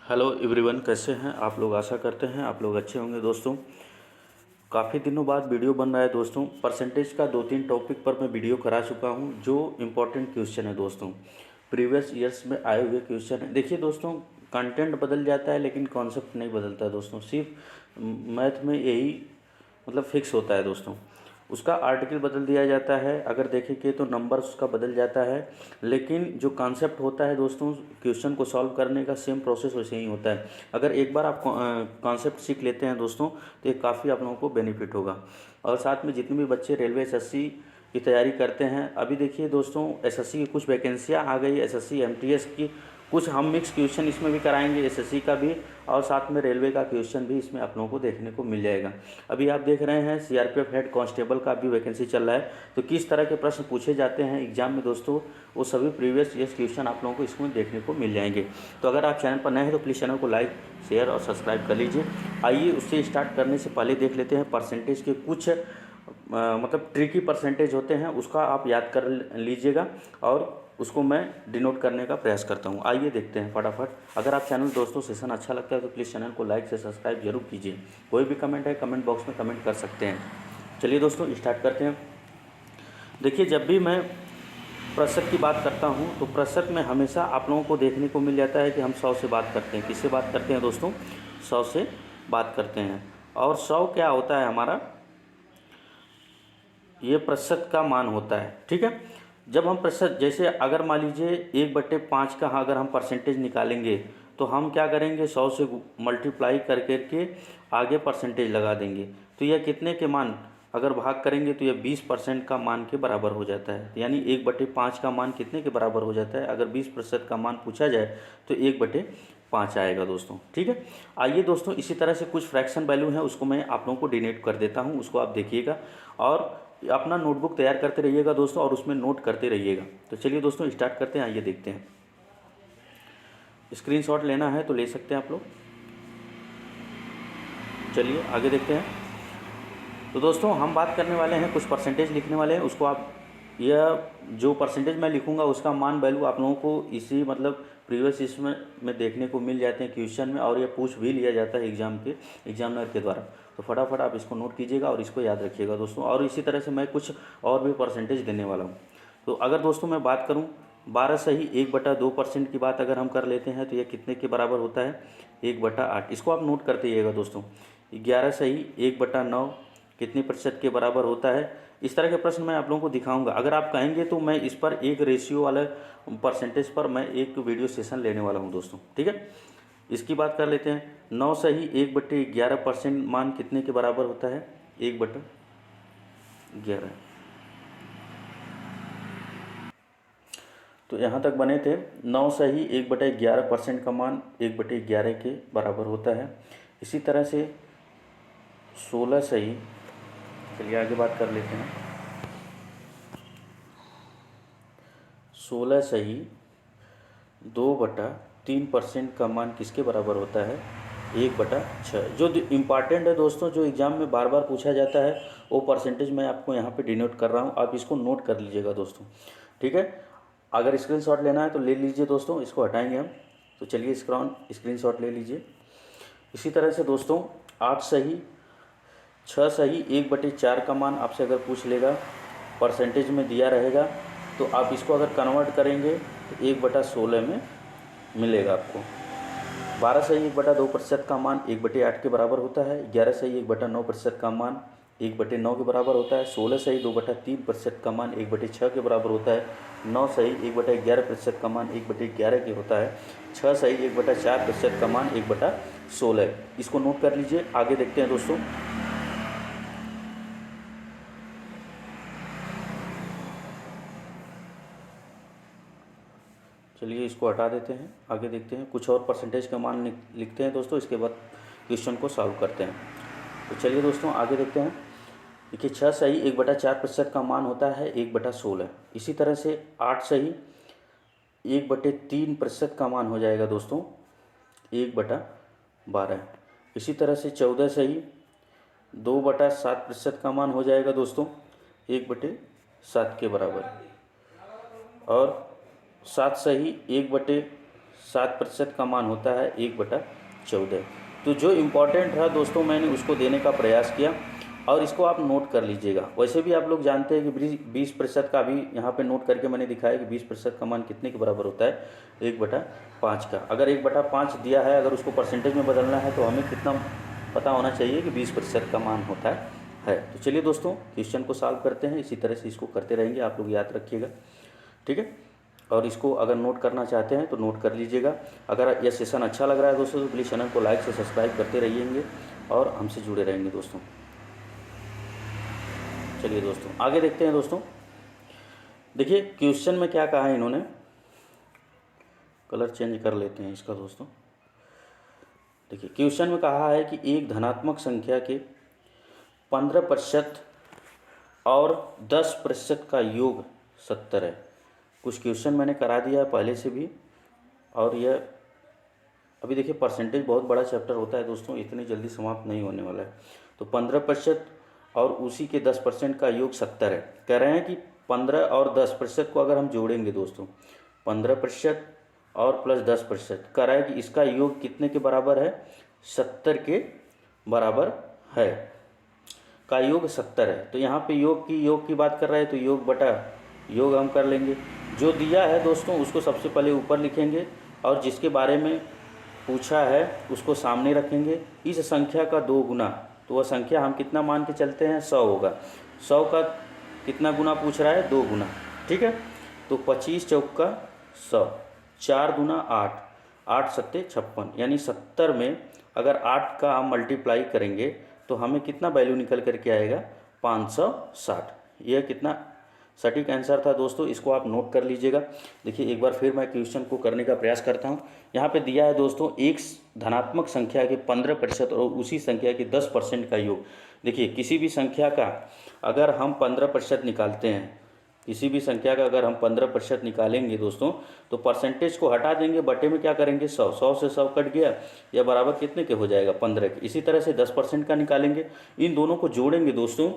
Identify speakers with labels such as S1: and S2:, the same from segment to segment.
S1: Hello everyone, कैसे हैं आप लोग। आशा करते हैं आप लोग अच्छे होंगे। दोस्तों, काफ़ी दिनों बाद वीडियो बन रहा है। दोस्तों, परसेंटेज का 2-3 टॉपिक पर मैं वीडियो करा चुका हूं जो इम्पोर्टेंट क्वेश्चन है। दोस्तों, प्रीवियस ईयर्स में आए हुए क्वेश्चन है। देखिए दोस्तों, कंटेंट बदल जाता है लेकिन कॉन्सेप्ट नहीं बदलता है। दोस्तों, सिर्फ मैथ में यही मतलब फिक्स होता है। दोस्तों, उसका आर्टिकल बदल दिया जाता है, अगर देखेंगे तो नंबर उसका बदल जाता है, लेकिन जो कॉन्सेप्ट होता है दोस्तों क्वेश्चन को सॉल्व करने का सेम प्रोसेस वैसे ही होता है। अगर एक बार आप कॉन्सेप्ट सीख लेते हैं दोस्तों तो ये काफ़ी आप लोगों को बेनिफिट होगा। और साथ में जितने भी बच्चे रेलवे एसएससी की तैयारी करते हैं, अभी देखिए दोस्तों एसएससी की कुछ वैकेंसियाँ आ गई, एसएससी एमटीएस की कुछ हम मिक्स क्वेश्चन इसमें भी कराएंगे, एसएससी का भी और साथ में रेलवे का क्वेश्चन भी इसमें आप लोगों को देखने को मिल जाएगा। अभी आप देख रहे हैं सीआरपीएफ हेड कांस्टेबल का भी वैकेंसी चल रहा है, तो किस तरह के प्रश्न पूछे जाते हैं एग्जाम में दोस्तों, वो सभी प्रीवियस ईयर्स क्वेश्चन आप लोगों को इसमें देखने को मिल जाएंगे। तो अगर आप चैनल पर नए हैं तो प्लीज़ चैनल को लाइक शेयर और सब्सक्राइब कर लीजिए। आइए उससे स्टार्ट करने से पहले देख लेते हैं परसेंटेज के कुछ मतलब ट्रिकी परसेंटेज होते हैं, उसका आप याद कर लीजिएगा और उसको मैं डिनोट करने का प्रयास करता हूँ। आइए देखते हैं फटाफट। अगर आप चैनल दोस्तों सेशन अच्छा लगता है तो प्लीज़ चैनल को लाइक से सब्सक्राइब जरूर कीजिए। कोई भी कमेंट है कमेंट बॉक्स में कमेंट कर सकते हैं। चलिए दोस्तों स्टार्ट करते हैं। देखिए, जब भी मैं प्रतिशत की बात करता हूँ तो प्रतिशत में हमेशा आप लोगों को देखने को मिल जाता है कि हम 100 से बात करते हैं। किससे बात करते हैं दोस्तों? 100 से बात करते हैं। और 100 क्या होता है हमारा, ये प्रतिशत का मान होता है। ठीक है, जब हम प्रतिशत जैसे अगर मान लीजिए 1/5 का अगर हम परसेंटेज निकालेंगे तो हम क्या करेंगे, 100 से मल्टीप्लाई कर करके आगे परसेंटेज लगा देंगे, तो यह कितने के मान अगर भाग करेंगे तो यह 20% का मान के बराबर हो जाता है। यानी 1/5 का मान कितने के बराबर हो जाता है, अगर 20% का मान पूछा जाए तो 1/5 आएगा दोस्तों। ठीक है, आइए दोस्तों इसी तरह से कुछ फ्रैक्शन वैल्यू हैं उसको मैं आप लोगों को डिनोट कर देता हूँ, उसको आप देखिएगा और अपना नोटबुक तैयार करते रहिएगा दोस्तों और उसमें नोट करते रहिएगा। तो चलिए दोस्तों स्टार्ट करते हैं। आइए देखते हैं। स्क्रीनशॉट लेना है तो ले सकते हैं आप लोग। चलिए आगे देखते हैं। तो दोस्तों हम बात करने वाले हैं, कुछ परसेंटेज लिखने वाले हैं, उसको आप यह जो परसेंटेज मैं लिखूंगा उसका मान वैल्यू आप लोगों को इसी मतलब प्रीवियस इसमें में देखने को मिल जाते हैं क्वेश्चन में, और यह पूछ भी लिया जाता है एग्जामिनर के द्वारा। तो फटाफट आप इसको नोट कीजिएगा और इसको याद रखिएगा दोस्तों। और इसी तरह से मैं कुछ और भी परसेंटेज देने वाला हूँ। तो अगर दोस्तों मैं बात करूँ 12 सही 1/2% की बात अगर हम कर लेते हैं तो यह कितने के बराबर होता है, 1/8। इसको आप नोट करते रहिएगा दोस्तों। 11 सही 1/9 कितने प्रतिशत के बराबर होता है। इस तरह के प्रश्न मैं आप लोगों को दिखाऊंगा। अगर आप कहेंगे तो मैं इस पर एक रेशियो वाले परसेंटेज पर मैं एक वीडियो सेशन लेने वाला हूं दोस्तों। ठीक है, इसकी बात कर लेते हैं। 9 सही 1/11% मान कितने के बराबर होता है, 1/11। तो यहाँ तक बने थे। 9 सही 1/11% का मान 1/11 के बराबर होता है। इसी तरह से 16 सही, चलिए आगे बात कर लेते हैं। 16 सही 2/3% का मान किसके बराबर होता है, 1/6। जो इम्पॉर्टेंट है दोस्तों, जो एग्ज़ाम में बार बार पूछा जाता है वो परसेंटेज मैं आपको यहाँ पे डिनोट कर रहा हूँ, आप इसको नोट कर लीजिएगा दोस्तों। ठीक है, अगर स्क्रीनशॉट लेना है तो ले लीजिए दोस्तों, इसको हटाएंगे हम। तो चलिए स्क्रीनशॉट ले लीजिए। इसी तरह से दोस्तों 8 सही 6 सही 1/4 का मान आपसे अगर पूछ लेगा, परसेंटेज में दिया रहेगा, तो आप इसको अगर कन्वर्ट करेंगे तो 1/16 में मिलेगा आपको। 12 सही 1/2% का मान 1/8 के बराबर होता है। 11 सही 1/9% का मान 1/9 के बराबर होता है। 16 सही 2/3% का मान 1/6 के बराबर होता है। 9 सही 1/11% का मान 1/11 के होता है। 6 सही 1/4% का मान 1/16। इसको नोट कर लीजिए। आगे देखते हैं दोस्तों। चलिए इसको हटा देते हैं, आगे देखते हैं। कुछ और परसेंटेज का मान लिखते हैं दोस्तों, इसके बाद क्वेश्चन को सॉल्व करते हैं। तो चलिए दोस्तों आगे देखते हैं। देखिए 6 सही 1/4% का मान होता है 1/16। इसी तरह से 8 सही 1/3% का मान हो जाएगा दोस्तों 1/12। इसी तरह से 14 सही 2/7% का मान हो जाएगा दोस्तों 1/7 के बराबर। और 7 सही 7% का मान होता है 1/14। तो जो इम्पोर्टेंट है दोस्तों मैंने उसको देने का प्रयास किया और इसको आप नोट कर लीजिएगा। वैसे भी आप लोग जानते हैं कि 20% का भी यहाँ पे नोट करके मैंने दिखाया कि 20% का मान कितने के बराबर होता है, 1/5 का। अगर 1/5 दिया है, अगर उसको परसेंटेज में बदलना है तो हमें कितना पता होना चाहिए कि 20% का मान होता है। तो चलिए दोस्तों क्वेश्चन को सॉल्व करते हैं। इसी तरह से इसको करते रहेंगे, आप लोग याद रखिएगा, ठीक है। और इसको अगर नोट करना चाहते हैं तो नोट कर लीजिएगा। अगर यह सेशन अच्छा लग रहा है दोस्तों तो प्लीज़ चैनल को लाइक से सब्सक्राइब करते रहिएंगे और हमसे जुड़े रहेंगे दोस्तों। चलिए दोस्तों आगे देखते हैं। दोस्तों देखिए क्वेश्चन में क्या कहा है इन्होंने, कलर चेंज कर लेते हैं इसका दोस्तों। देखिए क्वेश्चन में कहा है कि एक धनात्मक संख्या के 15% और 10% का योग 70 है। कुछ क्वेश्चन मैंने करा दिया है पहले से भी, और यह अभी देखिए परसेंटेज बहुत बड़ा चैप्टर होता है दोस्तों, इतनी जल्दी समाप्त नहीं होने वाला है। तो 15% और उसी के 10% का योग 70 है। कह रहे हैं कि 15 और 10% को अगर हम जोड़ेंगे दोस्तों, 15% और प्लस 10%, कह रहा है कि इसका योग कितने के बराबर है, 70 के बराबर है, का योग 70 है। तो यहाँ पे योग की बात कर रहा है तो योग बटा योग हम कर लेंगे। जो दिया है दोस्तों उसको सबसे पहले ऊपर लिखेंगे और जिसके बारे में पूछा है उसको सामने रखेंगे। इस संख्या का 2 गुना, तो वह संख्या हम कितना मान के चलते हैं, 100 होगा। 100 का कितना गुना पूछ रहा है, 2 गुना, ठीक है। तो 25 चौका 100, 4 दूना 8, 8 सत्ते 56, यानी 70 में अगर 8 का हम मल्टीप्लाई करेंगे तो हमें कितना वैल्यू निकल करके आएगा, 560। यह कितना सटीक आंसर था दोस्तों, इसको आप नोट कर लीजिएगा। देखिए एक बार फिर मैं क्वेश्चन को करने का प्रयास करता हूँ। यहाँ पे दिया है दोस्तों एक धनात्मक संख्या के 15% और उसी संख्या के 10% का योग। देखिए किसी भी संख्या का अगर हम 15% निकालते हैं, किसी भी संख्या का अगर हम 15% निकालेंगे दोस्तों तो परसेंटेज को हटा देंगे, बटे में क्या करेंगे 100, 100 से 100 कट गया, या बराबर कितने के हो जाएगा, 15 के। इसी तरह से 10% का निकालेंगे, इन दोनों को जोड़ेंगे दोस्तों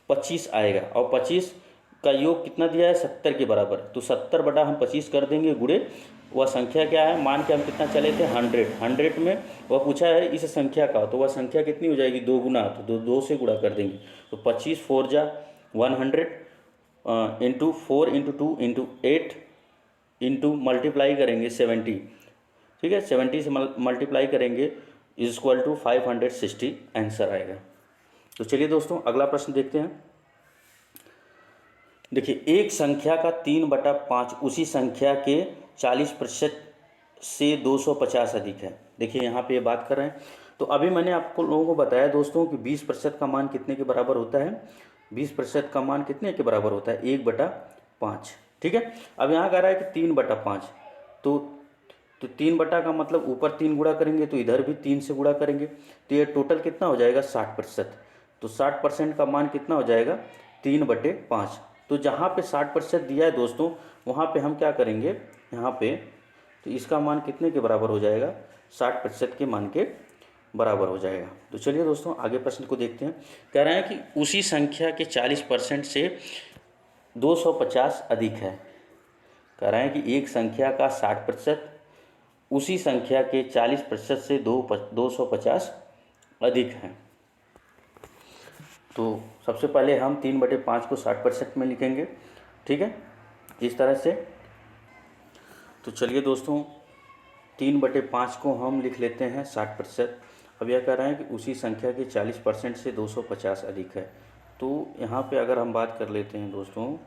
S1: 25 आएगा, और 25 का योग कितना दिया है, 70 के बराबर। तो 70 बटा हम 25 कर देंगे गुणे, वह संख्या क्या है, मान के हम कितना चले थे, 100 में वह पूछा है इस संख्या का, तो वह संख्या कितनी हो जाएगी, 2 गुना, तो 2 से गुणा कर देंगे। तो 25 4 जा 100 into 4 into 2 into 8 into multiply करेंगे 70, ठीक है, 70 से मल्टीप्लाई करेंगे इज इक्वल टू 560 आंसर आएगा। तो चलिए दोस्तों अगला प्रश्न देखते हैं। देखिए एक संख्या का 3/5 उसी संख्या के 40% से 250 अधिक है। देखिए यहाँ पे ये बात कर रहे हैं, तो अभी मैंने आपको लोगों को बताया दोस्तों कि 20% का मान कितने के बराबर होता है, 20% का मान कितने के बराबर होता है, 1/5, ठीक है। अब यहाँ कह रहा है कि 3/5, तो 3 बटा का मतलब ऊपर 3 गुणा करेंगे तो इधर भी 3 से गुणा करेंगे, तो ये टोटल कितना हो जाएगा, 60%। तो 60% का मान कितना हो जाएगा, 3/5। तो जहाँ पे 60% दिया है दोस्तों वहाँ पे हम क्या करेंगे, यहाँ पे तो इसका मान कितने के बराबर हो जाएगा, 60% के मान के बराबर हो जाएगा। तो चलिए दोस्तों आगे प्रश्न को देखते हैं। कह रहे हैं कि उसी संख्या के 40% से 250 अधिक है। कह रहे हैं कि एक संख्या का 60% उसी संख्या के 40% से 250 अधिक है। तो सबसे पहले हम 3/5 को 60% में लिखेंगे, ठीक है, इस तरह से। तो चलिए दोस्तों 3/5 को हम लिख लेते हैं 60%। अब यह कह रहे हैं कि उसी संख्या के 40% से 250 अधिक है। तो यहाँ पे अगर हम बात कर लेते हैं दोस्तों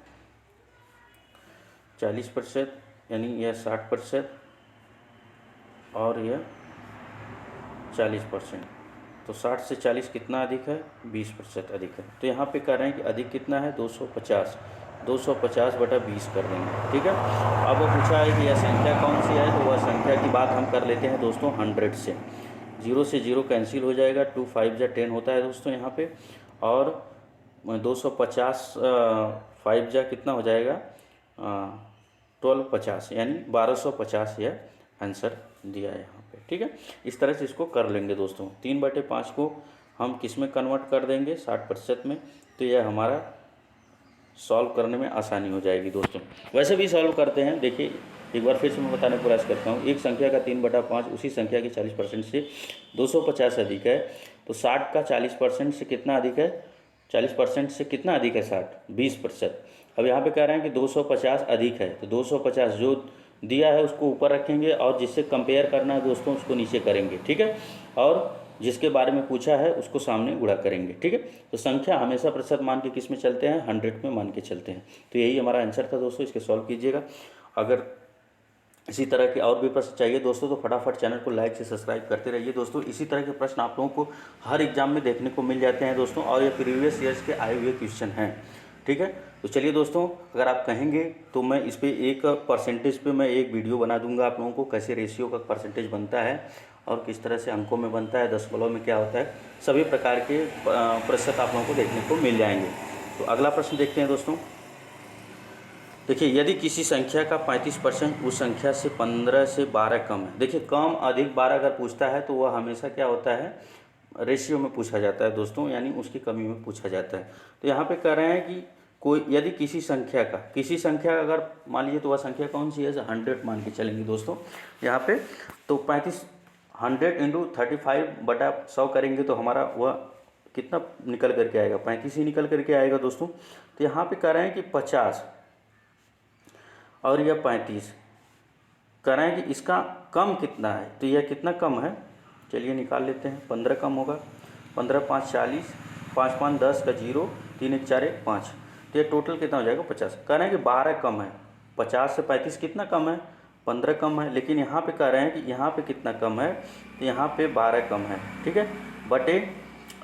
S1: 40%, यानी यह 60% और यह 40%, तो 60 से 40 कितना अधिक है, 20% अधिक है। तो यहाँ पे कह रहे हैं कि अधिक कितना है, 250, 250/20 कर देंगे, ठीक है। अब वो पूछा है कि यह संख्या कौन सी है, तो वह संख्या की बात हम कर लेते हैं दोस्तों 100 से। 0 से 0 कैंसिल हो जाएगा, 2 5 जा 10 होता है दोस्तों यहाँ पे, और 250 5 जा कितना हो जाएगा, 1250, यानी 1250 यह आंसर दिया है यहाँ पे, ठीक है। इस तरह से इसको कर लेंगे दोस्तों। 3/5 को हम किस में कन्वर्ट कर देंगे, 60% में, तो यह हमारा सॉल्व करने में आसानी हो जाएगी दोस्तों। वैसे भी सॉल्व करते हैं, देखिए एक बार फिर से मैं बताने का प्रयास करता हूँ। एक संख्या का 3/5 उसी संख्या के 40% से 250 अधिक है, तो 60 का 40% से कितना अधिक है? 40% से कितना अधिक है 60? 20%। अब यहाँ पे कह रहे हैं कि 250 अधिक है, तो 250 जो दिया है उसको ऊपर रखेंगे और जिससे कंपेयर करना है दोस्तों उसको नीचे करेंगे, ठीक है। और जिसके बारे में पूछा है उसको सामने गुणा करेंगे, ठीक है। तो संख्या हमेशा प्रतिशत मान के किस में चलते हैं? 100 में मान के चलते हैं। तो यही हमारा आंसर था दोस्तों, इसके सॉल्व कीजिएगा। अगर इसी तरह के और भी प्रश्न चाहिए दोस्तों तो फटाफट चैनल को लाइक से सब्सक्राइब करते रहिए दोस्तों। इसी तरह के प्रश्न आप लोगों को हर एग्जाम में देखने को मिल जाते हैं दोस्तों, और ये प्रीवियस ईयर्स के आए हुए क्वेश्चन हैं, ठीक है। तो चलिए दोस्तों, अगर आप कहेंगे तो मैं इस पर एक परसेंटेज पे मैं एक वीडियो बना दूंगा आप लोगों को, कैसे रेशियो का परसेंटेज बनता है और किस तरह से अंकों में बनता है, दशमलव में क्या होता है, सभी प्रकार के प्रतिशत आप लोगों को देखने को मिल जाएंगे। तो अगला प्रश्न देखते हैं दोस्तों। देखिए, यदि किसी संख्या का 35% उस संख्या से 15 से 12 कम है। देखिए, कम अधिक 12 अगर पूछता है तो वह हमेशा क्या होता है? रेशियो में पूछा जाता है दोस्तों, यानी उसकी कमी में पूछा जाता है। तो यहाँ पे कह रहे हैं कि कोई यदि किसी संख्या का अगर मान लीजिए, तो वह संख्या कौन सी है? 100 मान के चलेंगे दोस्तों यहाँ पे। तो 100 इंटू 35/100 करेंगे तो हमारा वह कितना निकल करके आएगा? 35 ही निकल करके आएगा दोस्तों। तो यहाँ पे कह रहे हैं कि 50 और यह 35 कह रहे हैं कि इसका कम कितना है? तो यह कितना कम है? चलिए निकाल लेते हैं। 15 कम होगा, 15 5 40, 5 5 10 का 0, 3 1 4 1 5, तो ये टोटल कितना हो जाएगा? 50। कह रहे हैं कि 12 कम है। 50 से 35 कितना कम है? 15 कम है। लेकिन यहाँ पे कह रहे हैं कि यहाँ पे कितना कम है? तो यहाँ पे 12 कम है, ठीक है। बटे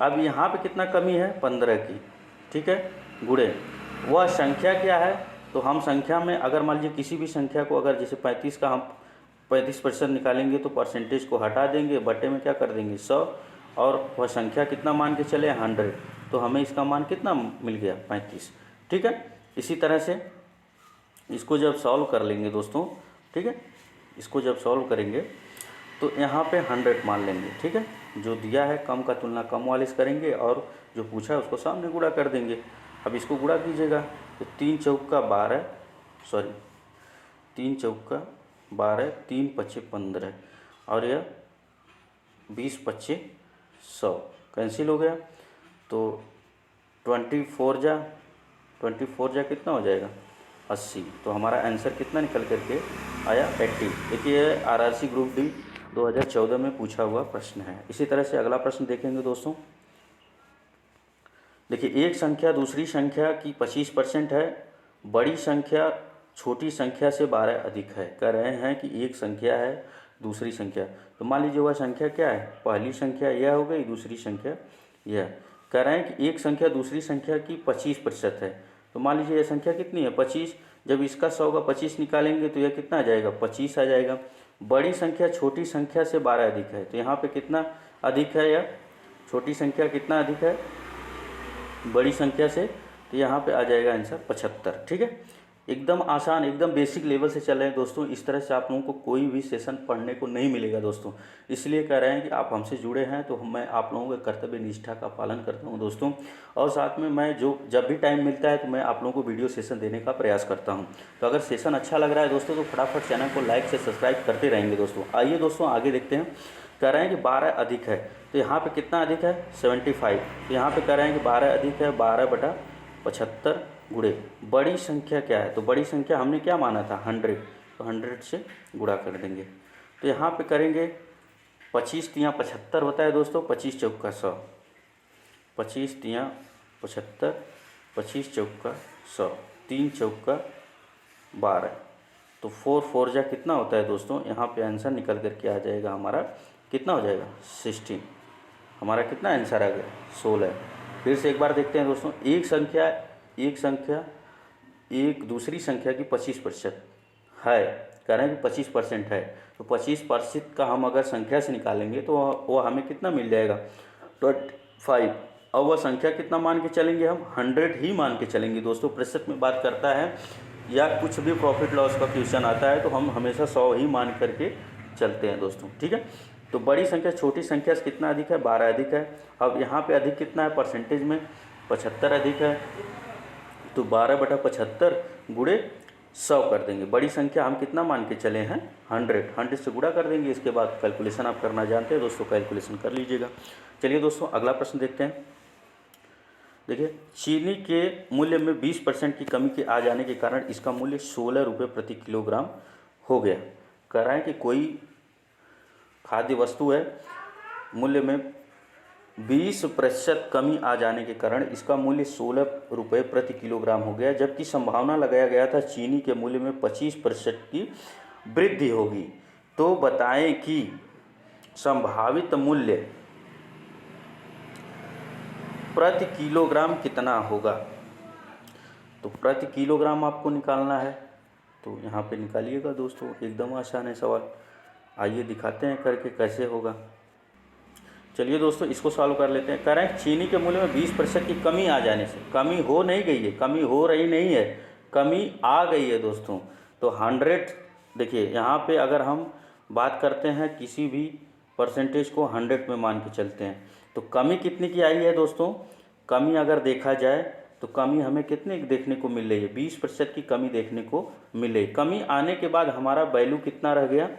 S1: अब यहाँ पे कितना कमी है? 15 की, ठीक है, गुणे वह संख्या क्या है? तो हम संख्या में अगर मान लीजिए किसी भी संख्या को, अगर जैसे 35 का हम 35% निकालेंगे तो परसेंटेज को हटा देंगे, बटे में क्या कर देंगे? 100, और वह संख्या कितना मान के चले? 100। तो हमें इसका मान कितना मिल गया? 35, ठीक है। इसी तरह से इसको जब सॉल्व कर लेंगे दोस्तों, ठीक है, इसको जब सॉल्व करेंगे तो यहाँ पे 100 मान लेंगे, ठीक है। जो दिया है कम का तुलना कम वाले से करेंगे और जो पूछा है उसको सामने गुणा कर देंगे। अब इसको गुणा कीजिएगा तो 3 चौका 12, 3 पच्चे 15 और यह 20 पच्चे 100 कैंसिल हो गया। तो 24 जा कितना हो जाएगा? 80। तो हमारा आंसर कितना निकल करके आया? 80। देखिए, RRC ग्रुप डी 2014 में पूछा हुआ प्रश्न है। इसी तरह से अगला प्रश्न देखेंगे दोस्तों। देखिए, एक संख्या दूसरी संख्या की 25% है, बड़ी संख्या छोटी संख्या से 12 अधिक है। कह रहे हैं कि एक संख्या है दूसरी संख्या, तो मान लीजिए वह संख्या क्या है? पहली संख्या यह हो गई, दूसरी संख्या यह। कह रहे हैं कि एक संख्या दूसरी संख्या की 25% है, तो मान लीजिए यह संख्या कितनी है? 25। जब इसका 100 का 25 निकालेंगे तो यह कितना आ जाएगा? 25 आ जाएगा। बड़ी संख्या छोटी संख्या से 12 अधिक है, तो यहाँ पे कितना अधिक है? यह छोटी संख्या कितना अधिक है बड़ी संख्या से? तो यहाँ पे आ जाएगा आंसर 75, ठीक है। एकदम आसान, एकदम बेसिक लेवल से चल रहे हैं दोस्तों। इस तरह से आप लोगों को कोई भी सेशन पढ़ने को नहीं मिलेगा दोस्तों। इसलिए कह रहे हैं कि आप हमसे जुड़े हैं तो मैं आप लोगों के कर्तव्य निष्ठा का पालन करता हूं दोस्तों, और साथ में मैं जब भी टाइम मिलता है तो मैं आप लोगों को वीडियो सेशन देने का प्रयास करता हूँ। तो अगर सेशन अच्छा लग रहा है दोस्तों तो फटाफट चैनल को लाइक से सब्सक्राइब करते रहेंगे दोस्तों। आइए दोस्तों आगे देखते हैं। कह रहे हैं कि 12 अधिक है, तो यहाँ पे कितना अधिक है? 75। तो यहाँ पे कह रहे हैं कि 12 अधिक है, 12/75 गुणे बड़ी संख्या क्या है? तो बड़ी संख्या हमने क्या माना था? 100, तो 100 से गुणा कर देंगे। तो यहाँ पे करेंगे 25 तियाँ 75 होता है दोस्तों, 25 चौका 100, 25 तियाँ 75, 25 चौका 100, 3 चौका 12, तो 4 4 जा कितना होता है दोस्तों? यहाँ पे आंसर निकल करके आ जाएगा हमारा, कितना हो जाएगा? 16। हमारा कितना आंसर आ गया? 16। फिर से एक बार देखते हैं दोस्तों। एक संख्या एक दूसरी संख्या की 25% है, कह रहे हैं कि 25% है, तो 25% का हम अगर संख्या से निकालेंगे तो वो हमें कितना मिल जाएगा? 25। और वह संख्या कितना मान के चलेंगे? हम 100 ही मान के चलेंगे दोस्तों। प्रतिशत में बात करता है या कुछ भी प्रॉफिट लॉस का क्वेश्चन आता है तो हम हमेशा 100 ही मान करके चलते हैं दोस्तों, ठीक है। तो बड़ी संख्या छोटी संख्या से कितना अधिक है? 12 अधिक है। अब यहाँ पे अधिक कितना है परसेंटेज में? 75 अधिक है, तो 12/75 गुणे 100 कर देंगे। बड़ी संख्या हम कितना मान के चले हैं 100 से गुणा कर देंगे। इसके बाद कैलकुलेशन आप करना जानते हैं दोस्तों, कैलकुलेशन कर लीजिएगा। चलिए दोस्तों अगला प्रश्न देखते हैं। देखिए, चीनी के मूल्य में 20% की कमी के आ जाने के कारण इसका मूल्य 16 रुपये प्रति किलोग्राम हो गया। कह रहा है कि कोई खाद्य वस्तु है, मूल्य में 20% कमी आ जाने के कारण इसका मूल्य 16 रुपये प्रति किलोग्राम हो गया, जबकि संभावना लगाया गया था चीनी के मूल्य में 25% की वृद्धि होगी। तो बताएं कि संभावित मूल्य प्रति किलोग्राम कितना होगा। तो प्रति किलोग्राम आपको निकालना है, तो यहाँ पे निकालिएगा दोस्तों, एकदम आसान है सवाल। आइए दिखाते हैं करके कैसे होगा। चलिए दोस्तों इसको सॉल्व कर लेते हैं। कह रहे हैं चीनी के मूल्य में 20% की कमी आ जाने से, कमी हो नहीं गई है, कमी हो रही नहीं है, कमी आ गई है दोस्तों। तो 100, देखिए यहाँ पे अगर हम बात करते हैं किसी भी परसेंटेज को 100 में मान के चलते हैं, तो कमी कितने की आई है दोस्तों। कमी अगर देखा जाए तो कमी हमें कितने देखने को मिल रही है, 20% की कमी देखने को मिल रही है। कमी आने के बाद हमारा वैल्यू कितना रह गया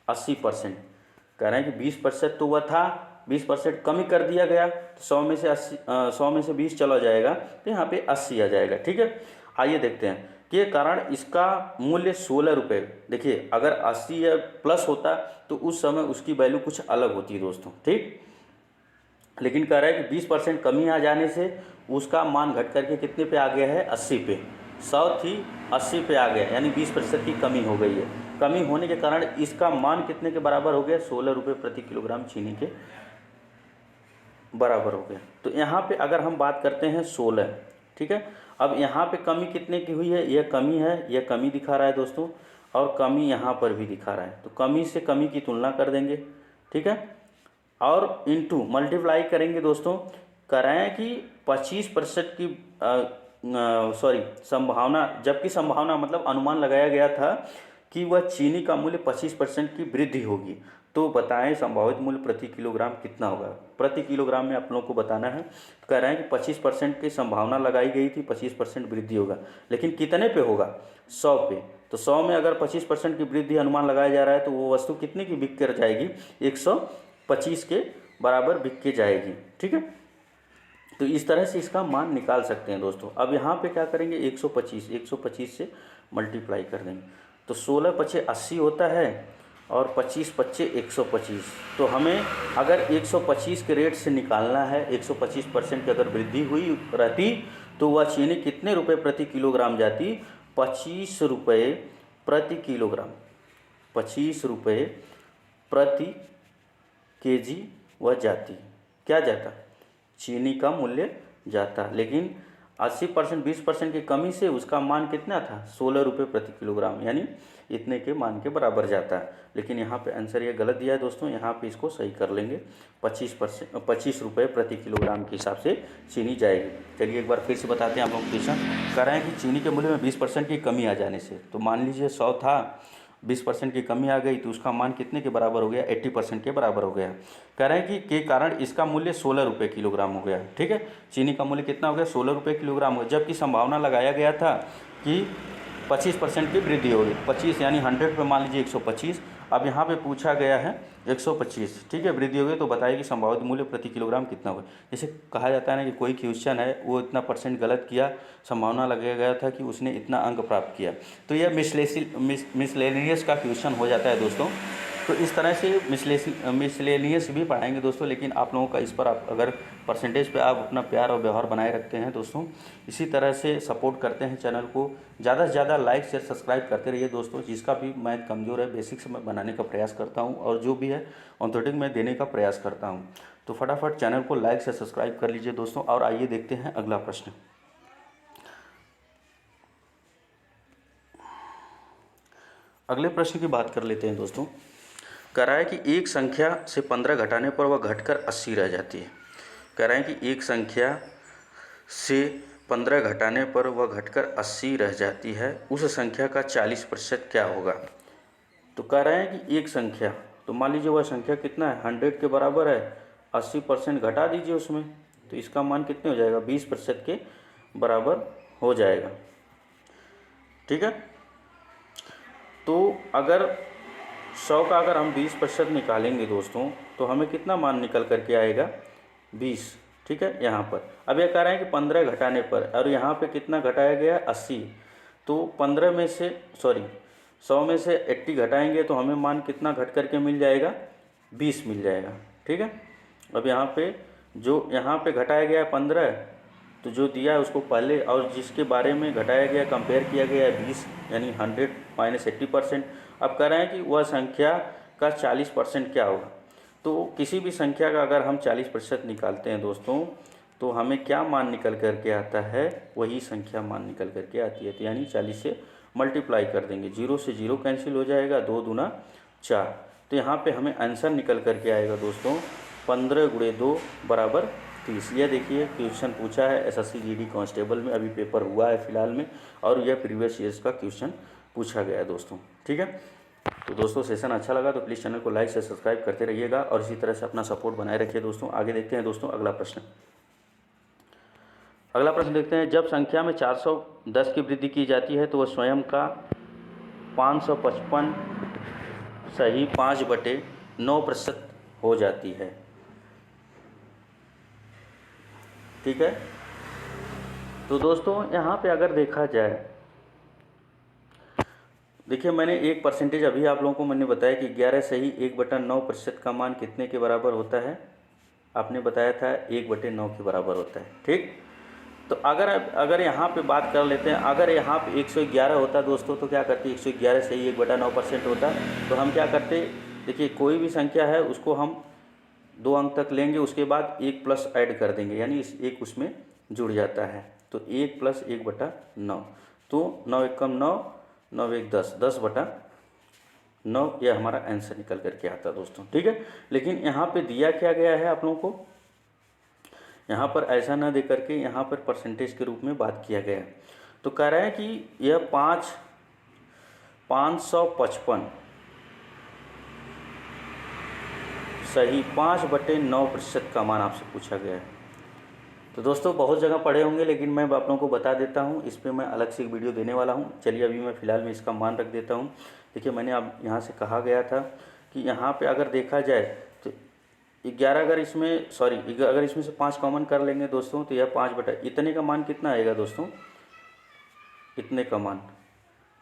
S1: 80%। कह रहे हैं कि 20% तो वह था, 20% कमी कर दिया गया, तो 100 में से 80, 100 में से 20 चला जाएगा, तो यहाँ पे 80 आ जाएगा। ठीक है, आइए देखते हैं कि कारण इसका मूल्य 16 रुपये। देखिए अगर 80 या प्लस होता तो उस समय उसकी वैल्यू कुछ अलग होती है दोस्तों, ठीक। लेकिन कह रहा है कि 20% कमी आ जाने से उसका मान घट करके कितने पे आ गया है 80 पे। 100 थी 80 पे आ गया, यानी 20% की कमी हो गई है। कमी होने के कारण इसका मान कितने के बराबर हो गया 16 रुपये प्रति किलोग्राम चीनी के बराबर हो गया। तो यहाँ पे अगर हम बात करते हैं 16, ठीक है। अब यहाँ पे कमी कितने की हुई है, यह कमी है, यह कमी दिखा रहा है दोस्तों, और कमी यहाँ पर भी दिखा रहा है। तो कमी से कमी की तुलना कर देंगे, ठीक है, और इनटू मल्टीप्लाई करेंगे दोस्तों। कराएं कि 25% की संभावना, जबकि संभावना मतलब अनुमान लगाया गया था कि वह चीनी का मूल्य 25% की वृद्धि होगी। तो बताएं संभावित मूल्य प्रति किलोग्राम कितना होगा। प्रति किलोग्राम में आप लोगों को बताना है। तो कह रहे हैं कि 25% की संभावना लगाई गई थी, 25% वृद्धि होगा, लेकिन कितने पे होगा 100 पे। तो 100 में अगर 25% की वृद्धि अनुमान लगाया जा रहा है तो वो वस्तु कितने की बिक कर जाएगी 125 के बराबर बिक के जाएगी, ठीक है। तो इस तरह से इसका मान निकाल सकते हैं दोस्तों। अब यहाँ पे क्या करेंगे 125 से मल्टीप्लाई कर देंगे, तो 16 पचे 80 होता है और 25 पच्चे 125। तो हमें अगर 125 के रेट से निकालना है, 125% की अगर वृद्धि हुई रहती तो वह चीनी कितने रुपए प्रति किलोग्राम जाती 25 रुपये प्रति किलोग्राम, 25 रुपये प्रति केजी वह जाती। क्या जाता, चीनी का मूल्य जाता। लेकिन 80% 20% की कमी से उसका मान कितना था 16 रुपये प्रति किलोग्राम, यानी इतने के मान के बराबर जाता है। लेकिन यहाँ पे आंसर ये गलत दिया है दोस्तों, यहाँ पे इसको सही कर लेंगे। 25 रुपये प्रति किलोग्राम के हिसाब से चीनी जाएगी। चलिए एक बार फिर से बताते हैं आप लोग क्वेश्चन। कह रहे हैं कि चीनी के मूल्य में 20% की कमी आ जाने से, तो मान लीजिए 100 था, 20% की कमी आ गई तो उसका मान कितने के बराबर हो गया 80% के बराबर हो गया। कह रहे हैं कि के कारण इसका मूल्य 16 रुपये किलोग्राम हो गया, ठीक है। चीनी का मूल्य कितना हो गया 16 रुपये किलोग्राम हो गया, जबकि संभावना लगाया गया था कि 25% की वृद्धि होगी। 25 यानी 100 पे मान लीजिए 125। अब यहाँ पे पूछा गया है 125, ठीक है, वृद्धि हो गई। तो बताइए कि संभावित मूल्य प्रति किलोग्राम कितना होगा। जैसे कहा जाता है ना कि कोई क्वेश्चन है वो इतना परसेंट गलत किया, संभावना लगाया गया था कि उसने इतना अंक प्राप्त किया, तो यह मिसलेनियस का क्वेश्चन हो जाता है दोस्तों। तो इस तरह से मिसलेनियस भी पढ़ाएंगे दोस्तों। लेकिन आप लोगों का इस पर आप अगर परसेंटेज पे आप अपना प्यार और व्यवहार बनाए रखते हैं दोस्तों, इसी तरह से सपोर्ट करते हैं चैनल को, ज़्यादा से ज़्यादा लाइक शेयर सब्सक्राइब करते रहिए दोस्तों। जिसका भी मैथ कमज़ोर है बेसिक्स में बनाने का प्रयास करता हूँ, और जो भी है ऑर्थोटिक में देने का प्रयास करता हूँ। तो फटाफट चैनल को लाइक से सब्सक्राइब कर लीजिए दोस्तों। और आइए देखते हैं अगला प्रश्न। अगले प्रश्न की बात कर लेते हैं दोस्तों। कह रहा है कि एक संख्या से 15 घटाने पर वह घटकर 80 रह जाती है। कह रहा है कि एक संख्या से 15 घटाने पर वह घटकर 80 रह जाती है, उस संख्या का 40% क्या होगा। तो कह रहे हैं कि एक संख्या, तो मान लीजिए वह संख्या कितना है 100 के बराबर है, 80% घटा दीजिए उसमें, तो इसका मान कितने हो जाएगा 20% के बराबर हो जाएगा, ठीक है। तो अगर 100 का अगर हम 20% निकालेंगे दोस्तों तो हमें कितना मान निकल करके आएगा 20। ठीक है, यहाँ पर अब यह कह रहे हैं कि 15 घटाने पर, और यहाँ पे कितना घटाया गया 80, तो 15 में से 100 में से 80 घटाएंगे तो हमें मान कितना घट करके मिल जाएगा 20 मिल जाएगा। ठीक है, अब यहाँ पे जो यहाँ पे घटाया गया 15, तो जो दिया है उसको पहले और जिसके बारे में घटाया गया कंपेयर किया गया है 20, यानी 100 माइनस 80%। अब कह रहे हैं कि वह संख्या का 40% क्या होगा। तो किसी भी संख्या का अगर हम 40% निकालते हैं दोस्तों तो हमें क्या मान निकल करके आता है, वही संख्या मान निकल करके आती है। तो यानी 40 से मल्टीप्लाई कर देंगे, 0 से 0 कैंसिल हो जाएगा, 2 दूना 4। तो यहाँ पे हमें आंसर निकल करके आएगा दोस्तों 15 × 2 = 30। यह देखिए क्वेश्चन पूछा है एसएससी जीडी कांस्टेबल में, अभी पेपर हुआ है फिलहाल में, और यह प्रीवियस ईयर्स का क्वेश्चन पूछा गया है दोस्तों। ठीक है, तो दोस्तों सेशन अच्छा लगा तो प्लीज़ चैनल को लाइक से सब्सक्राइब करते रहिएगा और इसी तरह से अपना सपोर्ट बनाए रखिए दोस्तों। आगे देखते हैं दोस्तों अगला प्रश्न। अगला प्रश्न देखते हैं, जब संख्या में 410 की वृद्धि की जाती है तो वह स्वयं का 555 सही 5/9% हो जाती है। ठीक है, तो दोस्तों यहाँ पे अगर देखा जाए, देखिए मैंने 1% अभी आप लोगों को मैंने बताया कि 11 सही 1/9% का मान कितने के बराबर होता है, आपने बताया था 1/9 के बराबर होता है। ठीक, तो अगर यहाँ पे बात कर लेते हैं, अगर यहाँ पे 111 होता दोस्तों तो क्या करते, 111 सही 1/9% होता तो हम क्या करते, देखिए कोई भी संख्या है उसको हम 2 अंक तक लेंगे, उसके बाद 1 प्लस ऐड कर देंगे, यानी इस 1 उसमें जुड़ जाता है, तो 1 + 1/9, तो 9 × 9, 9 × 1 = 10, 10/9 यह हमारा आंसर निकल करके आता है दोस्तों। ठीक है, लेकिन यहाँ पे दिया क्या गया है आप लोगों को, यहाँ पर ऐसा ना दे करके यहाँ पर परसेंटेज के रूप में बात किया गया है। तो कह रहा है कि यह 555 सही 5/9% का मान आपसे पूछा गया है। तो दोस्तों बहुत जगह पढ़े होंगे, लेकिन मैं आप लोगों को बता देता हूँ, इस पर मैं अलग से एक वीडियो देने वाला हूँ। चलिए अभी मैं फ़िलहाल में इसका मान रख देता हूँ। देखिए मैंने अब यहाँ से कहा गया था कि यहाँ पे अगर देखा जाए तो 11 अगर इसमें अगर इसमें से 5 कॉमन कर लेंगे दोस्तों तो यह 5 बटा इतने का मान कितना आएगा दोस्तों, इतने का मान।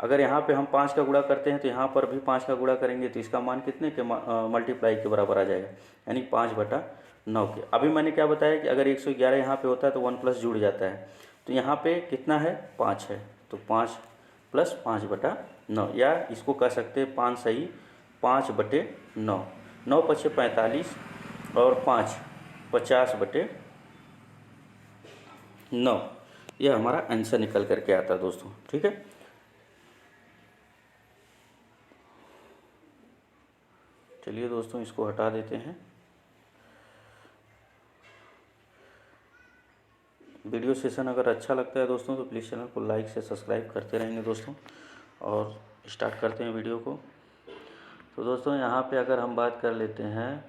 S1: अगर यहाँ पे हम 5 का गुणा करते हैं तो यहाँ पर भी 5 का गुणा करेंगे तो इसका मान कितने के मल्टीप्लाई के बराबर आ जाएगा, यानी 5/9 के। अभी मैंने क्या बताया कि अगर 111 यहाँ पे होता है तो 1 प्लस जुड़ जाता है, तो यहाँ पे कितना है 5 है, तो 5 + 5/9, या इसको कह सकते हैं 5 सही 5/9, 9 × 5 = 45 और 5 50/9, यह हमारा आंसर निकल करके आता है दोस्तों। ठीक है, चलिए दोस्तों इसको हटा देते हैं। वीडियो सेशन अगर अच्छा लगता है दोस्तों तो प्लीज़ चैनल को लाइक से सब्सक्राइब करते रहेंगे दोस्तों, और स्टार्ट करते हैं वीडियो को। तो दोस्तों यहाँ पे अगर हम बात कर लेते हैं,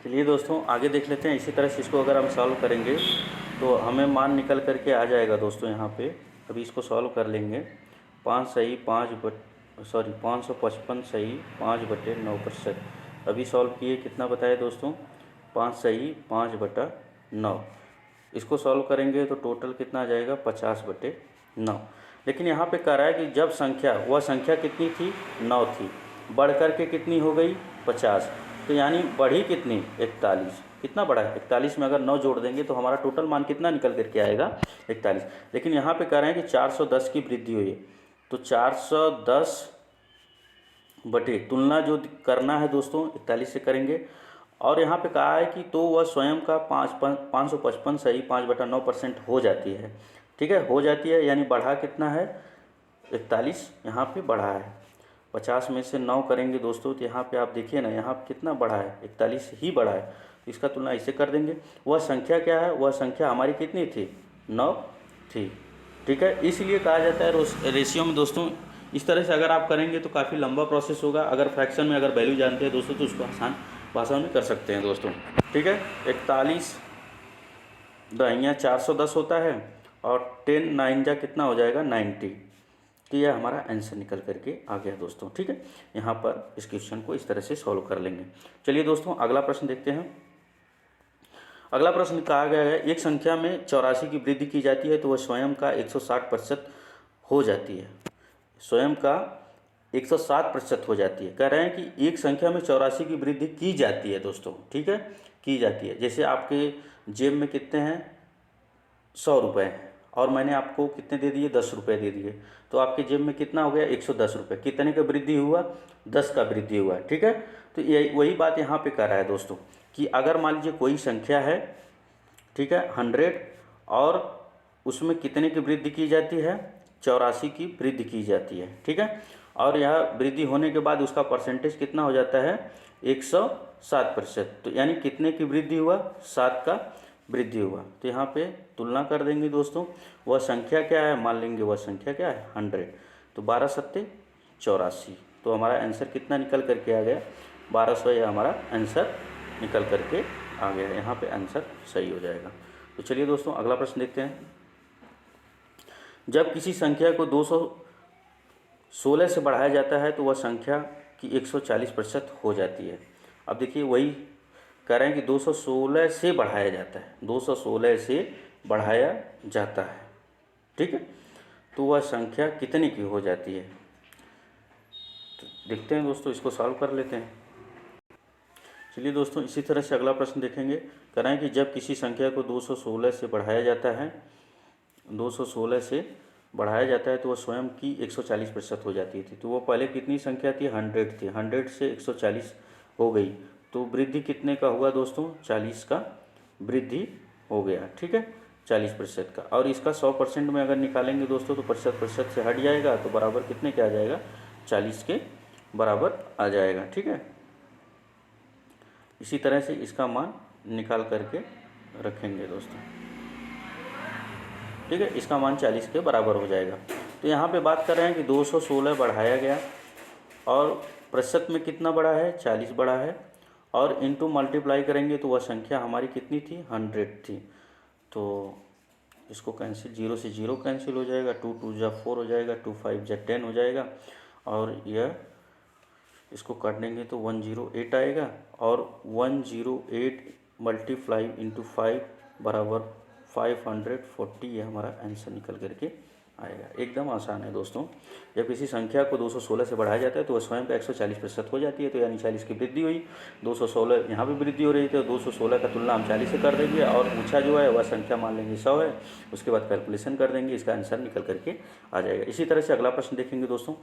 S1: चलिए दोस्तों आगे देख लेते हैं। इसी तरह से इसको अगर हम सॉल्व करेंगे तो हमें मान निकल करके आ जाएगा दोस्तों। यहाँ पे अभी इसको सॉल्व कर लेंगे, 5 सही 555 सही 5/9%। अभी सॉल्व किए, कितना बताया दोस्तों, 5 सही 5/9। इसको सॉल्व करेंगे तो टोटल कितना आ जाएगा 50/9। लेकिन यहाँ पे कह रहा है कि जब वह संख्या कितनी थी 9 थी, बढ़ करके कितनी हो गई 50, तो यानी बढ़ी कितनी 41। कितना बढ़ा है 41 में अगर 9 जोड़ देंगे तो हमारा टोटल मान कितना निकल करके आएगा 41। लेकिन यहाँ पे कह रहे हैं कि 410 की वृद्धि हुई है, तो 410 बटे तुलना जो करना है दोस्तों 41 से करेंगे, और यहाँ पे कहा है कि तो वह स्वयं का 555 सही 5/9% हो जाती है। ठीक है, हो जाती है, यानी बढ़ा कितना है 41, यहाँ पे बढ़ा है। 50 में से 9 करेंगे दोस्तों तो यहाँ पे आप देखिए ना, यहाँ कितना बढ़ा है 41 ही बढ़ा है, तो इसका तुलना इससे कर देंगे। वह संख्या क्या है, वह संख्या हमारी कितनी थी 9 थी। ठीक है, इसलिए कहा जाता है रेशियो में दोस्तों इस तरह से अगर आप करेंगे तो काफ़ी लंबा प्रोसेस होगा। अगर फ्रैक्शन में अगर वैल्यू जानते हैं दोस्तों तो उसको आसान भाषा में कर सकते हैं दोस्तों। ठीक है, 41 दहिया 410 होता है और 10 9 जा कितना हो जाएगा 90। तो यह हमारा आंसर निकल करके आ गया दोस्तों। ठीक है, यहाँ पर इस क्वेश्चन को इस तरह से सॉल्व कर लेंगे। चलिए दोस्तों अगला प्रश्न देखते हैं। अगला प्रश्न कहा गया है एक संख्या में 84 की वृद्धि की जाती है तो वह स्वयं का 160% हो जाती है। स्वयं का 160% हो जाती है। कह रहे हैं कि एक संख्या में 84 की वृद्धि की जाती है दोस्तों। ठीक है, की जाती है। जैसे आपके जेब में कितने हैं 100 रुपये हैं और मैंने आपको कितने दे दिए 10 रुपये दे दिए, तो आपके जेब में कितना हो गया 110 रुपये। कितने का वृद्धि हुआ 10 का वृद्धि हुआ। ठीक है, तो ये वही बात यहाँ पे कर रहा है दोस्तों कि अगर मान लीजिए कोई संख्या है, ठीक है 100, और उसमें कितने की वृद्धि की जाती है 84 की वृद्धि की जाती है। ठीक है, और यह वृद्धि होने के बाद उसका परसेंटेज कितना हो जाता है 107%। तो यानी कितने की वृद्धि हुआ 7 का वृद्धि हुआ। तो यहाँ पे तुलना कर देंगे दोस्तों, वह संख्या क्या है, मान लेंगे वह संख्या क्या है 100, तो 12 सत्ते 84। तो हमारा आंसर कितना निकल करके आ गया 1200, यह हमारा आंसर निकल करके आ गया। यहाँ पे आंसर सही हो जाएगा। तो चलिए दोस्तों अगला प्रश्न देखते हैं। जब किसी संख्या को 216 से बढ़ाया जाता है तो वह संख्या की 140% हो जाती है। अब देखिए वही कह रहे हैं कि 216 से बढ़ाया जाता है, 216 से बढ़ाया जाता है। ठीक है, तो वह संख्या कितने की हो जाती है। तो देखते हैं दोस्तों, इसको सॉल्व कर लेते हैं। चलिए दोस्तों इसी तरह से अगला प्रश्न देखेंगे। कह रहे हैं कि जब किसी संख्या को 216 से बढ़ाया जाता है, 216 से बढ़ाया जाता है तो वह स्वयं की 140% हो जाती थी। तो वो पहले कितनी संख्या थी 100 थी, 100 से 140 हो गई, तो वृद्धि कितने का हुआ दोस्तों 40 का वृद्धि हो गया। ठीक है, 40% का। और इसका 100% में अगर निकालेंगे दोस्तों तो प्रतिशत से हट जाएगा, तो बराबर कितने के आ जाएगा 40 के बराबर आ जाएगा। ठीक है, इसी तरह से इसका मान निकाल करके रखेंगे दोस्तों। ठीक है, इसका मान 40 के बराबर हो जाएगा। तो यहाँ पे बात कर रहे हैं कि 216 बढ़ाया गया और प्रतिशत में कितना बढ़ा है 40 बढ़ा है, और इनटू मल्टीप्लाई करेंगे तो वह संख्या हमारी कितनी थी 100 थी। तो इसको कैंसिल, 0 से 0 कैंसिल हो जाएगा, 2 2 जा 4 हो जाएगा, 2 5 जा 10 हो जाएगा, और यह इसको काट देंगे तो 108 आएगा, और 108 मल्टीप्लाई इंटू 5 बराबर 540। ये हमारा आंसर निकल करके आएगा। एकदम आसान है दोस्तों। जब किसी संख्या को 216 से बढ़ाया जाता है तो वह स्वयं का 140% हो जाती है। तो यानी 40 की वृद्धि हुई, 216 यहाँ भी वृद्धि हो रही थी, तो 216 का तुलना हम 40 से कर देंगे, और ऊँचा जो है वह संख्या मान लेंगे 100 है। उसके बाद कैलकुलेशन कर देंगे, इसका आंसर निकल करके आ जाएगा। इसी तरह से अगला प्रश्न देखेंगे दोस्तों।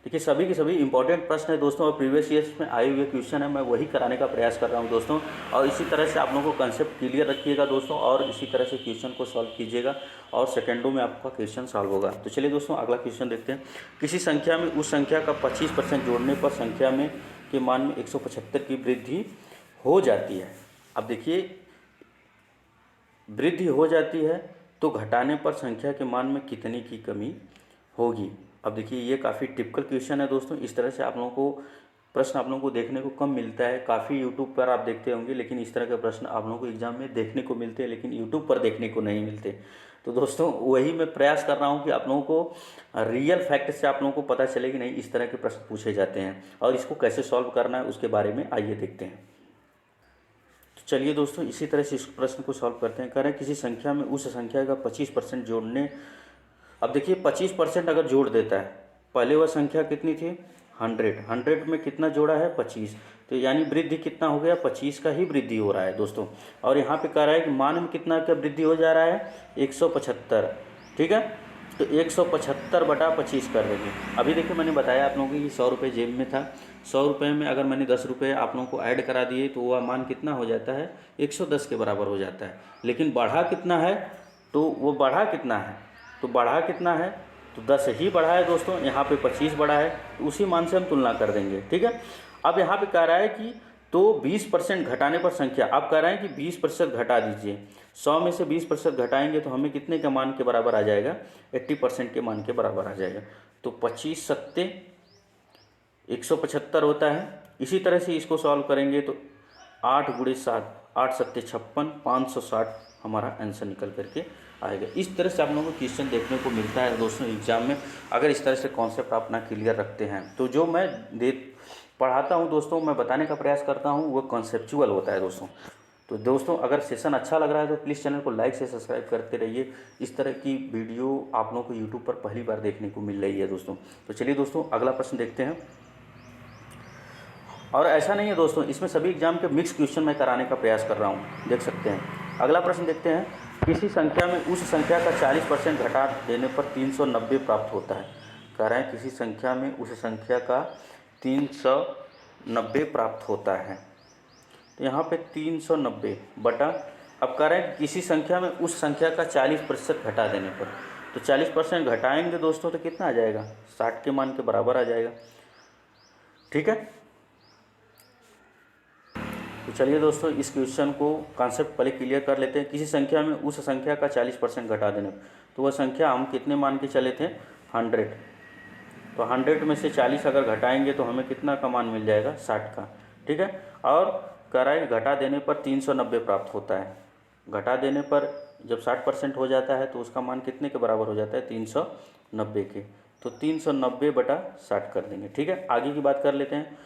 S1: देखिए सभी के सभी इंपॉर्टेंट प्रश्न है दोस्तों, और प्रीवियस ईयर्स में आए हुए क्वेश्चन है, मैं वही कराने का प्रयास कर रहा हूं दोस्तों। और इसी तरह से आप लोगों को कंसेप्ट क्लियर रखिएगा दोस्तों, और इसी तरह से क्वेश्चन को सॉल्व कीजिएगा, और सेकेंडों में आपका क्वेश्चन सॉल्व होगा। तो चलिए दोस्तों अगला क्वेश्चन देखते हैं। किसी संख्या में उस संख्या का 25% जोड़ने पर संख्या में के मान में 175 की वृद्धि हो जाती है। अब देखिए वृद्धि हो जाती है तो घटाने पर संख्या के मान में कितने की कमी होगी। अब देखिए ये काफ़ी टिपिकल क्वेश्चन है दोस्तों। इस तरह से आप लोगों को प्रश्न आप लोगों को देखने को कम मिलता है। काफ़ी यूट्यूब पर आप देखते होंगे, लेकिन इस तरह के प्रश्न आप लोगों को एग्जाम में देखने को मिलते हैं, लेकिन यूट्यूब पर देखने को नहीं मिलते। तो दोस्तों वही मैं प्रयास कर रहा हूँ कि आप लोगों को रियल फैक्ट से आप लोगों को पता चले कि नहीं इस तरह के प्रश्न पूछे जाते हैं, और इसको कैसे सॉल्व करना है उसके बारे में आइए देखते हैं। तो चलिए दोस्तों इसी तरह से इस प्रश्न को सॉल्व करते हैं। कह रहे हैं किसी संख्या में उस संख्या का 25% जोड़ने। अब देखिए 25% अगर जोड़ देता है, पहले वह संख्या कितनी थी 100 में कितना जोड़ा है 25, तो यानी वृद्धि कितना हो गया 25 का ही वृद्धि हो रहा है दोस्तों। और यहाँ पे कह रहा है कि मान में कितना का वृद्धि हो जा रहा है 175। ठीक है, तो 175 बटा 25 कर देंगे। अभी देखिए मैंने बताया आप लोगों को कि 100 रुपये जेब में था, 100 रुपये में अगर मैंने 10 रुपये आप लोगों को ऐड करा दिए तो वह मान कितना हो जाता है 110 के बराबर हो जाता है। लेकिन बढ़ा कितना है, तो वो बढ़ा कितना है, तो बढ़ा कितना है तो 10 ही बढ़ा है दोस्तों, यहाँ पे 25 बढ़ा है, तो उसी मान से हम तुलना कर देंगे। ठीक है, अब यहाँ पे कह रहा है कि तो 20% घटाने पर संख्या, आप कह रहे हैं कि 20% घटा दीजिए, 100 में से 20% घटाएंगे तो हमें कितने के मान के बराबर आ जाएगा 80% के मान के बराबर आ जाएगा। तो 25 सत्ते 175 होता है। इसी तरह से इसको सॉल्व करेंगे तो 8 × 7 8 सत्ते 56, 560 हमारा आंसर निकल करके आएगा। इस तरह से आप लोगों को क्वेश्चन देखने को मिलता है दोस्तों एग्जाम में, अगर इस तरह से कॉन्सेप्ट आप अपना क्लियर रखते हैं। तो जो मैं पढ़ाता हूँ दोस्तों, मैं बताने का प्रयास करता हूँ, वो कॉन्सेप्चुअल होता है दोस्तों। तो दोस्तों अगर सेशन अच्छा लग रहा है तो प्लीज़ चैनल को लाइक से सब्सक्राइब करते रहिए। इस तरह की वीडियो आप लोगों को यूट्यूब पर पहली बार देखने को मिल रही है दोस्तों। तो चलिए दोस्तों अगला प्रश्न देखते हैं। और ऐसा नहीं है दोस्तों, इसमें सभी एग्जाम के मिक्स क्वेश्चन मैं कराने का प्रयास कर रहा हूँ, देख सकते हैं। अगला प्रश्न देखते हैं। किसी संख्या में उस संख्या का 40% घटा देने पर 390 प्राप्त होता है। कह रहे हैं किसी संख्या में उस संख्या का 390 प्राप्त होता है। तो यहाँ पे 390 बटा, अब कह रहे हैं किसी संख्या में उस संख्या का 40% घटा देने पर, तो 40% घटाएंगे दोस्तों तो कितना आ जाएगा, 60 के मान के बराबर आ जाएगा। ठीक है, तो चलिए दोस्तों इस क्वेश्चन को कॉन्सेप्ट पहले क्लियर कर लेते हैं। किसी संख्या में उस संख्या का 40% घटा देने पर, तो वह संख्या हम कितने मान के चले थे, 100। तो 100 में से 40 अगर घटाएंगे तो हमें कितना का मान मिल जाएगा, 60 का। ठीक है, और कह रहा है घटा देने पर 390 प्राप्त होता है। घटा देने पर जब 60% हो जाता है तो उसका मान कितने के बराबर हो जाता है, 390 के। तो 390 बटा 60 कर देंगे। ठीक है, आगे की बात कर लेते हैं।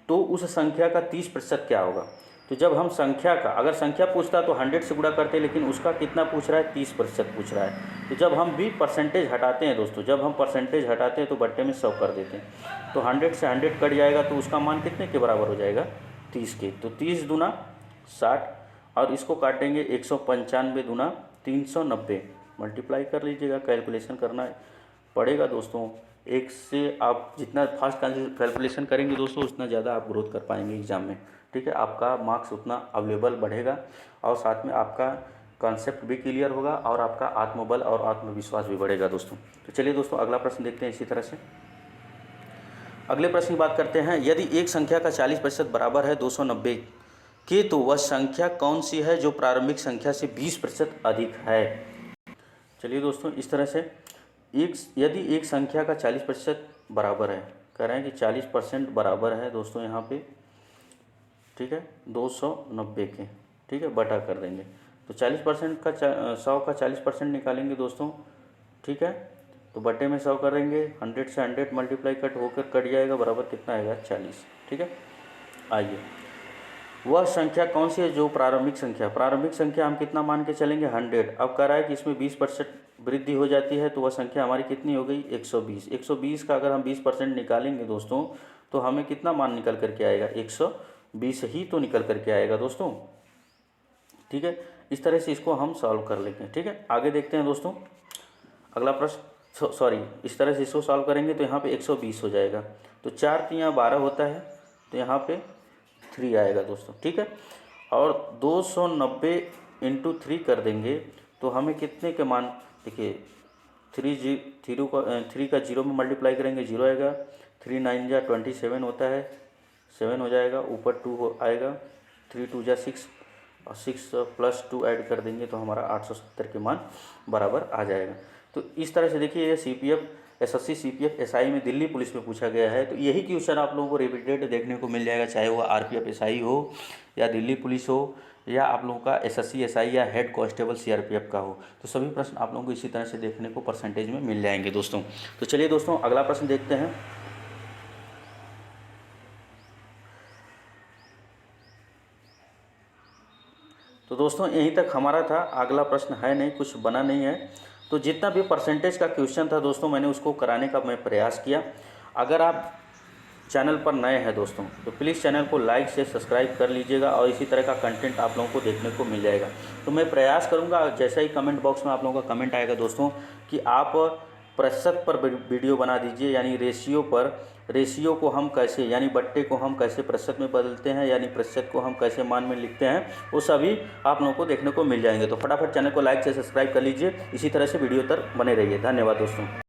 S1: तो उस संख्या का 30% क्या होगा। तो जब हम संख्या का, अगर संख्या पूछता तो 100 से गुणा करते, लेकिन उसका कितना पूछ रहा है, 30% पूछ रहा है। तो जब हम भी परसेंटेज हटाते हैं दोस्तों, जब हम परसेंटेज हटाते हैं तो बट्टे में 100 कर देते हैं। तो 100 से 100 कट जाएगा तो उसका मान कितने के बराबर हो जाएगा, 30 के। तो 30 दूना 60, और इसको काटेंगे 195 दूना 390, मल्टीप्लाई कर लीजिएगा। कैलकुलेशन करना पड़ेगा दोस्तों, एक से आप जितना फास्ट कैलकुलेशन करेंगे दोस्तों उतना ज़्यादा आप ग्रोथ कर पाएंगे एग्जाम में। ठीक है, आपका मार्क्स उतना अवेलेबल बढ़ेगा, और साथ में आपका कॉन्सेप्ट भी क्लियर होगा, और आपका आत्मबल और आत्मविश्वास भी बढ़ेगा दोस्तों। तो चलिए दोस्तों अगला प्रश्न देखते हैं। इसी तरह से अगले प्रश्न की बात करते हैं। यदि एक संख्या का 40% बराबर है 290 के, तो वह संख्या कौन सी है जो प्रारंभिक संख्या से 20% अधिक है। चलिए दोस्तों इस तरह से यदि एक संख्या का 40% बराबर है, कह रहे हैं कि 40% बराबर है दोस्तों यहाँ पे, ठीक है, 290 के। ठीक है, बटा कर देंगे तो 40% का 100 का 40% निकालेंगे दोस्तों। ठीक है, तो बटे में 100 करेंगे, 100 से 100 मल्टीप्लाई कट होकर कट जाएगा, बराबर कितना आएगा, 40। ठीक है, आइए वह संख्या कौन सी है जो प्रारंभिक संख्या हम कितना मान के चलेंगे, 100। अब कह रहा है कि इसमें 20% वृद्धि हो जाती है, तो वह संख्या हमारी कितनी हो गई, 120। 120 का अगर हम 20% निकालेंगे दोस्तों तो हमें कितना मान निकल करके आएगा, 120 ही तो निकल करके आएगा दोस्तों। ठीक है, इस तरह से इसको हम सॉल्व कर लेते हैं। ठीक है, आगे देखते हैं दोस्तों अगला प्रश्न। सॉरी, इस तरह से इसको सॉल्व करेंगे तो यहाँ पे 120 हो जाएगा। तो 4 3 12 होता है, तो यहाँ पे 3 आएगा दोस्तों। ठीक है, और 290 इंटू 3 कर देंगे तो हमें कितने के मान, देखिए 3 का 0 में मल्टीप्लाई करेंगे 0 आएगा, 3 9 जा 27 होता है, 7 हो जाएगा, ऊपर 2 आएगा, 3 2 जा 6, और 6 प्लस 2 ऐड कर देंगे तो हमारा 870 के मान बराबर आ जाएगा। तो इस तरह से देखिए ये CPF SSC CPF SI में दिल्ली पुलिस में पूछा गया है। तो यही क्वेश्चन आप लोगों को रिपीटेड देखने को मिल जाएगा, चाहे वो RPF SI हो या दिल्ली पुलिस हो या आप लोगों का SSC SI या हेड कांस्टेबल CRPF का हो। तो सभी प्रश्न आप लोगों को इसी तरह से देखने को परसेंटेज में मिल जाएंगे दोस्तों। तो चलिए दोस्तों अगला प्रश्न देखते हैं। तो दोस्तों यहीं तक हमारा था, अगला प्रश्न है नहीं, कुछ बना नहीं है। तो जितना भी परसेंटेज का क्वेश्चन था दोस्तों मैंने उसको कराने का मैं प्रयास किया। अगर आप चैनल पर नए हैं दोस्तों तो प्लीज़ चैनल को लाइक से सब्सक्राइब कर लीजिएगा, और इसी तरह का कंटेंट आप लोगों को देखने को मिल जाएगा। तो मैं प्रयास करूंगा जैसा ही कमेंट बॉक्स में आप लोगों का कमेंट आएगा दोस्तों कि आप प्रतिशत पर वीडियो बना दीजिए, यानी रेशियो को हम कैसे, यानी बट्टे को हम कैसे प्रतिशत में बदलते हैं, यानी प्रतिशत को हम कैसे मान में लिखते हैं, वो सभी आप लोगों को देखने को मिल जाएंगे। तो फटाफट चैनल को लाइक से सब्सक्राइब कर लीजिए, इसी तरह से वीडियो तक बने रहिए। धन्यवाद दोस्तों।